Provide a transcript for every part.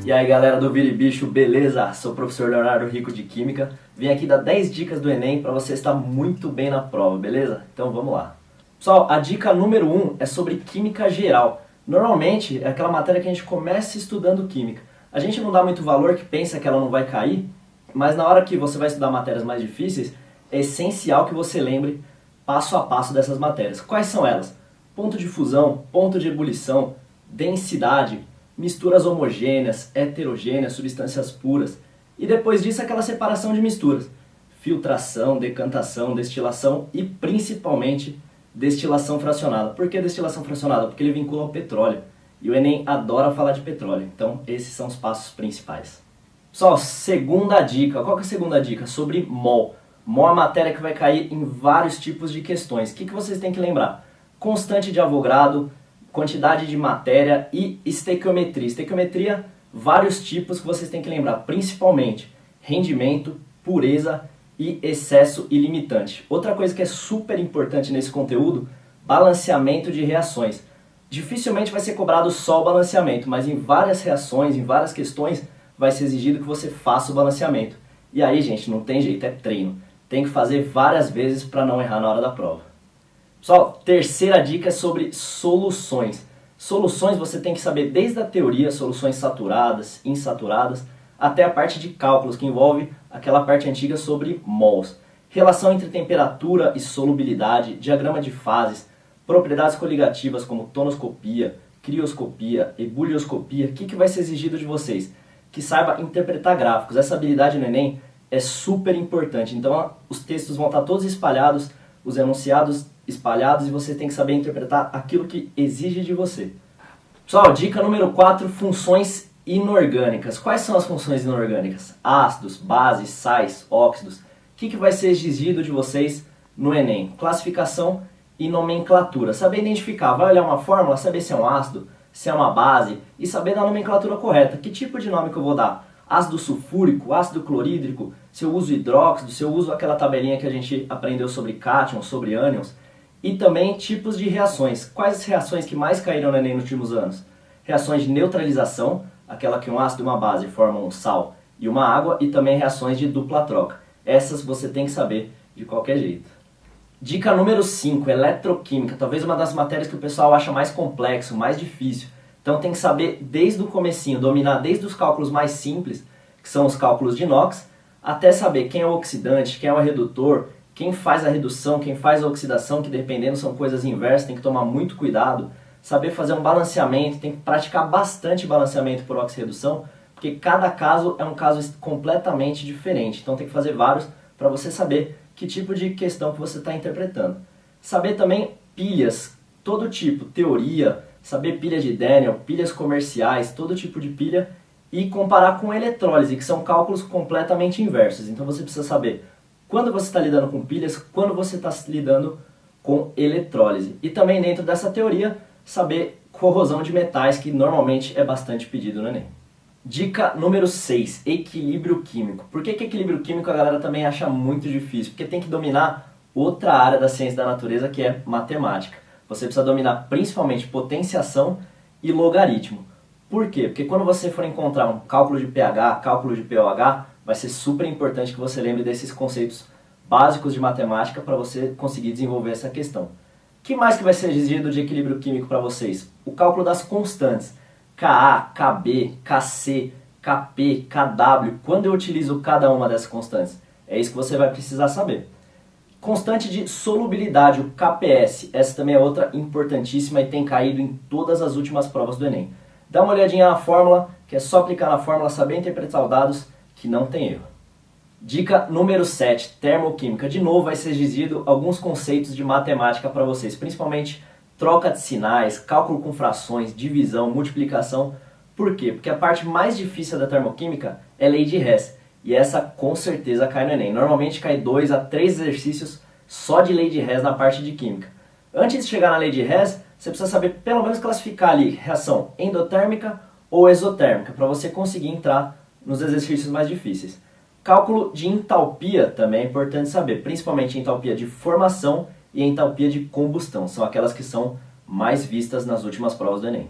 E aí galera do Vira e Bicho, beleza? Sou o professor Leonardo Rico de Química. Vim aqui dar 10 dicas do Enem para você estar muito bem na prova, beleza? Então vamos lá. Pessoal, a dica número 1 é sobre Química Geral. Normalmente é aquela matéria que a gente começa estudando Química. A gente não dá muito valor, que pensa que ela não vai cair, mas na hora que você vai estudar matérias mais difíceis, é essencial que você lembre passo a passo dessas matérias. Quais são elas? Ponto de fusão, ponto de ebulição, densidade, misturas homogêneas, heterogêneas, substâncias puras. E depois disso aquela separação de misturas. Filtração, decantação, destilação e principalmente destilação fracionada. Por que destilação fracionada? Porque ele vincula ao petróleo. E o Enem adora falar de petróleo. Então esses são os passos principais. Pessoal, segunda dica. Qual que é a segunda dica? Sobre mol. Mol é uma matéria que vai cair em vários tipos de questões. O que vocês têm que lembrar? Constante de Avogadro, quantidade de matéria e estequiometria. Estequiometria, vários tipos que vocês têm que lembrar, principalmente rendimento, pureza e excesso ilimitante. Outra coisa que é super importante nesse conteúdo, balanceamento de reações. Dificilmente vai ser cobrado só o balanceamento, mas em várias reações, em várias questões, vai ser exigido que você faça o balanceamento. E aí, gente, não tem jeito, é treino. Tem que fazer várias vezes para não errar na hora da prova. Pessoal, terceira dica é sobre soluções. Soluções você tem que saber desde a teoria, soluções saturadas, insaturadas, até a parte de cálculos, que envolve aquela parte antiga sobre mols. Relação entre temperatura e solubilidade, diagrama de fases, propriedades coligativas como tonoscopia, crioscopia, ebulioscopia. O que vai ser exigido de vocês? Que saiba interpretar gráficos. Essa habilidade no Enem é super importante. Então os textos vão estar todos espalhados, os enunciados espalhados, e você tem que saber interpretar aquilo que exige de você. Pessoal, dica número 4, funções inorgânicas. Quais são as funções inorgânicas? Ácidos, bases, sais, óxidos. O que vai ser exigido de vocês no Enem? Classificação e nomenclatura. Saber identificar, vai olhar uma fórmula, saber se é um ácido, se é uma base, e saber da nomenclatura correta. Que tipo de nome que eu vou dar? Ácido sulfúrico, ácido clorídrico, se eu uso hidróxido, se eu uso aquela tabelinha que a gente aprendeu sobre cátions, sobre ânions. E também tipos de reações. Quais as reações que mais caíram no Enem nos últimos anos? Reações de neutralização, aquela que um ácido e uma base formam um sal e uma água, e também reações de dupla troca. Essas você tem que saber de qualquer jeito. Dica número 5, eletroquímica. Talvez uma das matérias que o pessoal acha mais complexo, mais difícil. Então tem que saber desde o comecinho, dominar desde os cálculos mais simples, que são os cálculos de inox, até saber quem é o oxidante, quem é o redutor, quem faz a redução, quem faz a oxidação, que dependendo são coisas inversas, tem que tomar muito cuidado. Saber fazer um balanceamento, tem que praticar bastante balanceamento por oxirredução, porque cada caso é um caso completamente diferente. Então tem que fazer vários para você saber que tipo de questão que você está interpretando. Saber também pilhas, todo tipo, teoria, saber pilha de Daniel, pilhas comerciais, todo tipo de pilha, e comparar com eletrólise, que são cálculos completamente inversos. Então você precisa saber quando você está lidando com pilhas, quando você está lidando com eletrólise. E também dentro dessa teoria, saber corrosão de metais, que normalmente é bastante pedido no Enem. Dica número 6, equilíbrio químico. Por que equilíbrio químico a galera também acha muito difícil? Porque tem que dominar outra área da ciência da natureza, que é matemática. Você precisa dominar principalmente potenciação e logaritmo. Por quê? Porque quando você for encontrar um cálculo de pH, cálculo de pOH, vai ser super importante que você lembre desses conceitos básicos de matemática para você conseguir desenvolver essa questão. O que mais que vai ser exigido de equilíbrio químico para vocês? O cálculo das constantes. Ka, Kb, Kc, Kp, Kw. Quando eu utilizo cada uma dessas constantes? É isso que você vai precisar saber. Constante de solubilidade, o KPS. Essa também é outra importantíssima e tem caído em todas as últimas provas do Enem. Dá uma olhadinha na fórmula, que é só aplicar na fórmula, saber interpretar os dados, que não tem erro. Dica número 7, termoquímica. De novo vai ser exigido alguns conceitos de matemática para vocês, principalmente troca de sinais, cálculo com frações, divisão, multiplicação. Por quê? Porque a parte mais difícil da termoquímica é lei de Hess. E essa com certeza cai no Enem. Normalmente cai 2 a 3 exercícios só de lei de Hess na parte de química. Antes de chegar na lei de Hess, você precisa saber pelo menos classificar ali reação endotérmica ou exotérmica, para você conseguir entrar nos exercícios mais difíceis. Cálculo de entalpia também é importante saber, principalmente entalpia de formação e entalpia de combustão. São aquelas que são mais vistas nas últimas provas do Enem.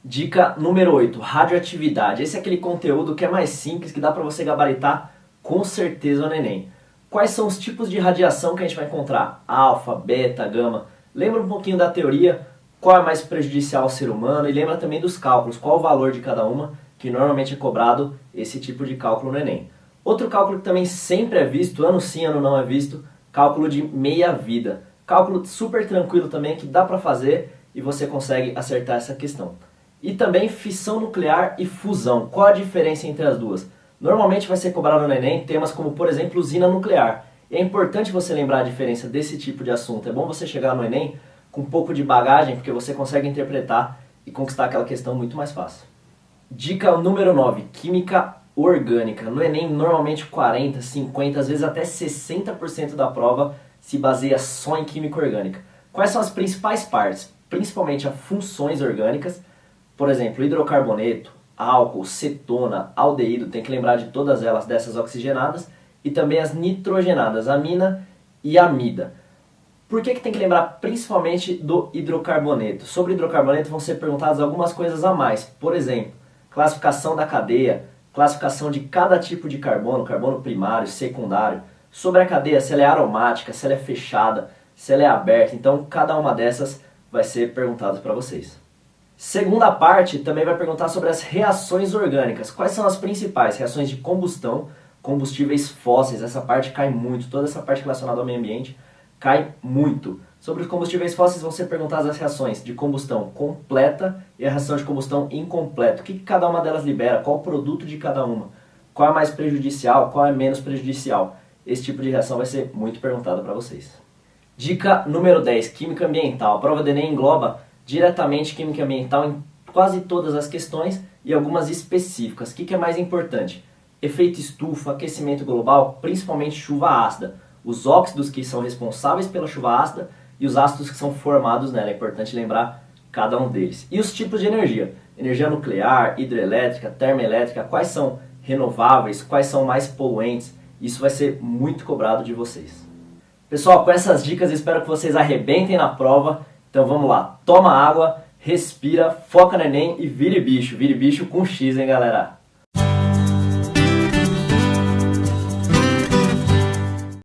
Dica número 8, radioatividade. Esse é aquele conteúdo que é mais simples, que dá para você gabaritar com certeza no Enem. Quais são os tipos de radiação que a gente vai encontrar? Alfa, beta, gama. Lembra um pouquinho da teoria, qual é mais prejudicial ao ser humano, e lembra também dos cálculos, qual o valor de cada uma, que normalmente é cobrado esse tipo de cálculo no Enem. Outro cálculo que também sempre é visto, ano sim, ano não é visto, cálculo de meia-vida. Cálculo super tranquilo também, que dá para fazer e você consegue acertar essa questão. E também fissão nuclear e fusão. Qual a diferença entre as duas? Normalmente vai ser cobrado no Enem temas como, por exemplo, usina nuclear. E é importante você lembrar a diferença desse tipo de assunto. É bom você chegar no Enem com um pouco de bagagem, porque você consegue interpretar e conquistar aquela questão muito mais fácil. Dica número 9, química orgânica. No Enem, normalmente 40, 50, às vezes até 60% da prova se baseia só em química orgânica. Quais são as principais partes? Principalmente as funções orgânicas, por exemplo, hidrocarboneto, álcool, cetona, aldeído, tem que lembrar de todas elas, dessas oxigenadas, e também as nitrogenadas, amina e amida. Por que tem que lembrar principalmente do hidrocarboneto? Sobre hidrocarboneto vão ser perguntadas algumas coisas a mais, por exemplo, classificação da cadeia, classificação de cada tipo de carbono, carbono primário, secundário, sobre a cadeia, se ela é aromática, se ela é fechada, se ela é aberta, então cada uma dessas vai ser perguntada para vocês. Segunda parte também vai perguntar sobre as reações orgânicas. Quais são as principais? Reações de combustão, combustíveis fósseis, essa parte cai muito, toda essa parte relacionada ao meio ambiente cai muito. Sobre os combustíveis fósseis vão ser perguntadas as reações de combustão completa e a reação de combustão incompleta. O que cada uma delas libera? Qual o produto de cada uma? Qual é mais prejudicial? Qual é menos prejudicial? Esse tipo de reação vai ser muito perguntado para vocês. Dica número 10, química ambiental. A prova do Enem engloba diretamente química ambiental em quase todas as questões e algumas específicas. O que é mais importante? Efeito estufa, aquecimento global, principalmente chuva ácida. Os óxidos que são responsáveis pela chuva ácida e os ácidos que são formados nela. É importante lembrar cada um deles. E os tipos de energia? Energia nuclear, hidrelétrica, termoelétrica, quais são renováveis, quais são mais poluentes. Isso vai ser muito cobrado de vocês. Pessoal, com essas dicas espero que vocês arrebentem na prova. Então vamos lá, toma água, respira, foca no Enem e vire bicho com X, hein galera?